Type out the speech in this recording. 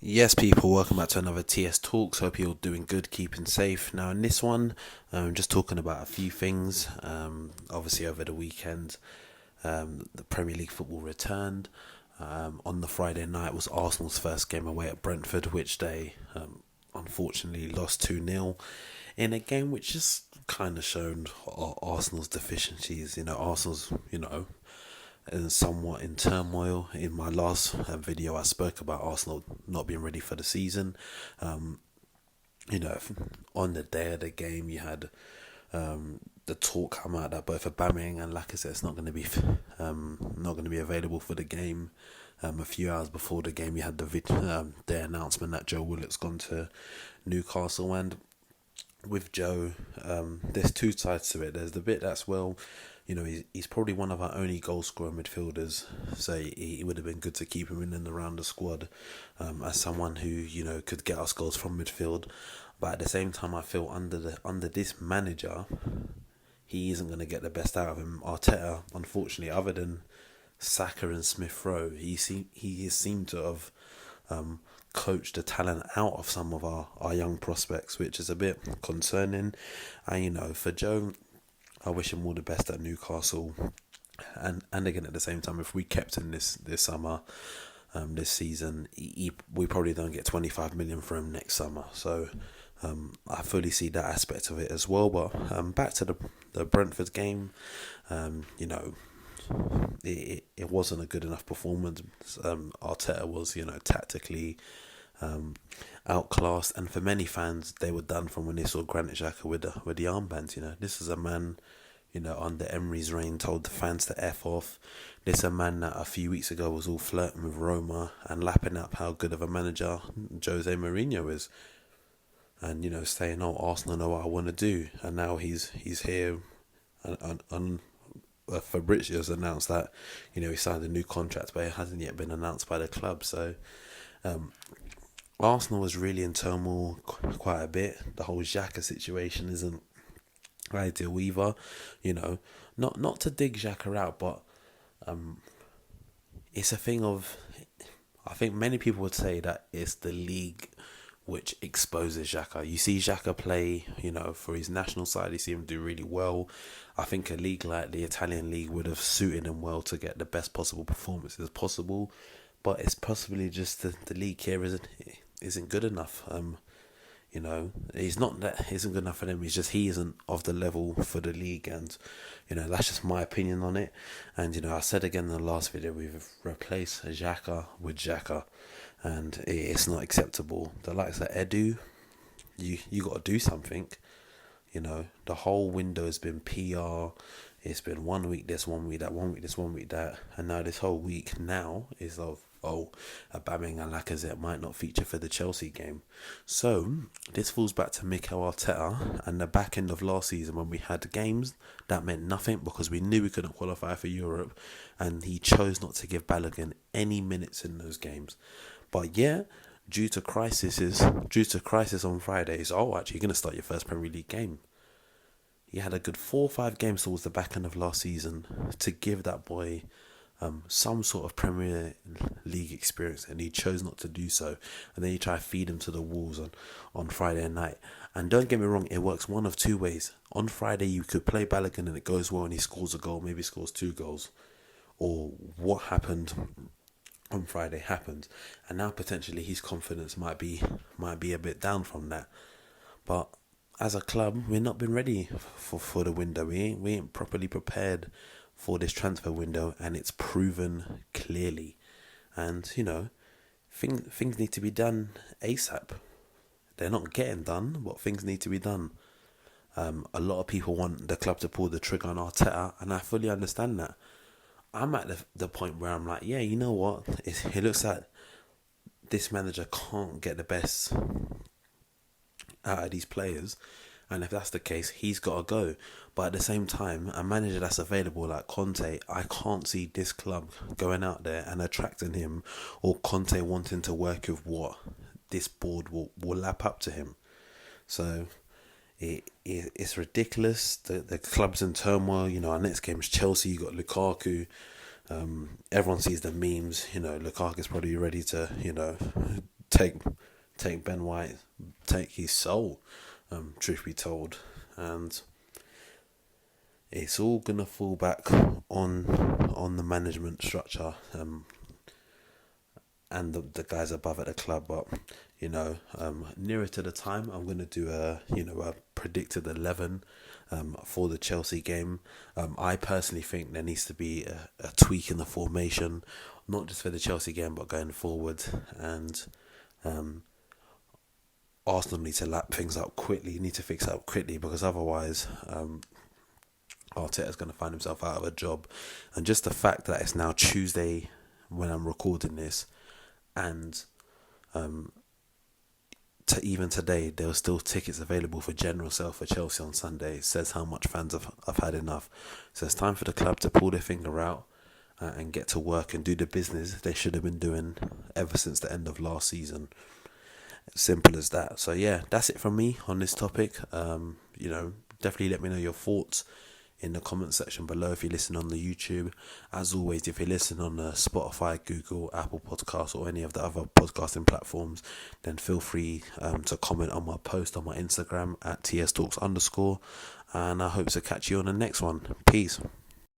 Yes, people, welcome back to another TS Talks. Hope you're doing good, keeping safe. Now, in this one, just talking about a few things. Obviously, over the weekend, the Premier League football returned. On the Friday night was Arsenal's first game away at Brentford, which they unfortunately lost 2-0 in a game which just kind of showed Arsenal's deficiencies. Arsenal's, and somewhat in turmoil. In my last video, I spoke about Arsenal not being ready for the season. Um, on the day of the game, you had the talk come out that both Aubameyang and Lacazette's not going to be available for the game. A few hours before the game, you had the announcement that Joe Willock's gone to Newcastle. And with Joe, there's two sides to it. There's the bit that's, he's probably one of our only goal scoring midfielders, so it would have been good to keep him in and around the squad as someone who could get us goals from midfield. But at the same time, I feel under this manager, he isn't going to get the best out of him. Arteta, unfortunately, other than Saka and Smith Rowe, he seemed to have coached the talent out of some of our young prospects, which is a bit concerning. And for Joe, I wish him all the best at Newcastle, and again at the same time, if we kept him this summer, this season, we probably don't get 25 million for him next summer. So I fully see that aspect of it as well. But back to the Brentford game, it wasn't a good enough performance. Arteta was tactically outclassed, and for many fans, they were done from when they saw Granit Xhaka with the armbands. This is a man, under Emery's reign, told the fans to F off. This is a man that a few weeks ago was all flirting with Roma and lapping up how good of a manager Jose Mourinho is, and saying, "Oh, Arsenal know what I want to do," and now he's here, and Fabrizio's announced that he signed a new contract, but it hasn't yet been announced by the club. So Arsenal was really in turmoil quite a bit. The whole Xhaka situation isn't ideal either. Not to dig Xhaka out, but it's a thing of, I think many people would say that it's the league which exposes Xhaka. You see Xhaka play, for his national side, you see him do really well. I think a league like the Italian league would have suited him well to get the best possible performances possible. But it's possibly just the league here isn't good enough. He's not that isn't good enough for them. It's just he isn't of the level for the league, and that's just my opinion on it. And I said again in the last video, we've replaced Xhaka with Xhaka, and it's not acceptable. The likes of Edu, you got to do something. The whole window has been PR. It's been 1 week this, 1 week that, 1 week this, 1 week that, and now this whole week now is of, Aubameyang and Lacazette might not feature for the Chelsea game. So this falls back to Mikel Arteta and the back end of last season, when we had games that meant nothing because we knew we couldn't qualify for Europe, and he chose not to give Balogun any minutes in those games. But due to crisis on Fridays, actually you're going to start your first Premier League game. He had a good 4 or 5 games towards the back end of last season to give that boy some sort of Premier League experience, and he chose not to do so. And then you try to feed him to the wolves on Friday night. And don't get me wrong, it works one of two ways. On Friday, you could play Balogun and it goes well and he scores a goal, maybe scores 2 goals. Or what happened on Friday happened, and now potentially his confidence might be a bit down from that. But as a club, we've not been ready for the window. We ain't properly prepared for this transfer window, and it's proven clearly. And things need to be done ASAP. They're not getting done, but things need to be done. A lot of people want the club to pull the trigger on Arteta, and I fully understand that. I'm at the point where I'm like, you know what? It looks like this manager can't get the best out of these players, and if that's the case, he's got to go. But at the same time, a manager that's available like Conte, I can't see this club going out there and attracting him, or Conte wanting to work with what this board will lap up to him. So it's ridiculous. The club's in turmoil. Our next game is Chelsea. You got Lukaku. Everyone sees the memes. Lukaku's probably ready to take Ben White, take his soul, truth be told, and it's all gonna fall back on the management structure, and the guys above at the club. But nearer to the time, I'm gonna do a predicted 11 for the Chelsea game. I personally think there needs to be a tweak in the formation, not just for the Chelsea game, but going forward. And Arsenal need to lap things up quickly. Need to fix it up quickly, because otherwise, Arteta's going to find himself out of a job. And just the fact that it's now Tuesday when I'm recording this, and even today there were still tickets available for general sale for Chelsea on Sunday, says how much fans have had enough. So it's time for the club to pull their finger out and get to work and do the business they should have been doing ever since the end of last season. Simple as that. So yeah, that's it from me on this topic. Definitely let me know your thoughts in the comment section below if you listen on the YouTube. As always, if you listen on the Spotify, Google, Apple Podcasts, or any of the other podcasting platforms, then feel free to comment on my post on my Instagram at TSTALKS_, and I hope to catch you on the next one. Peace.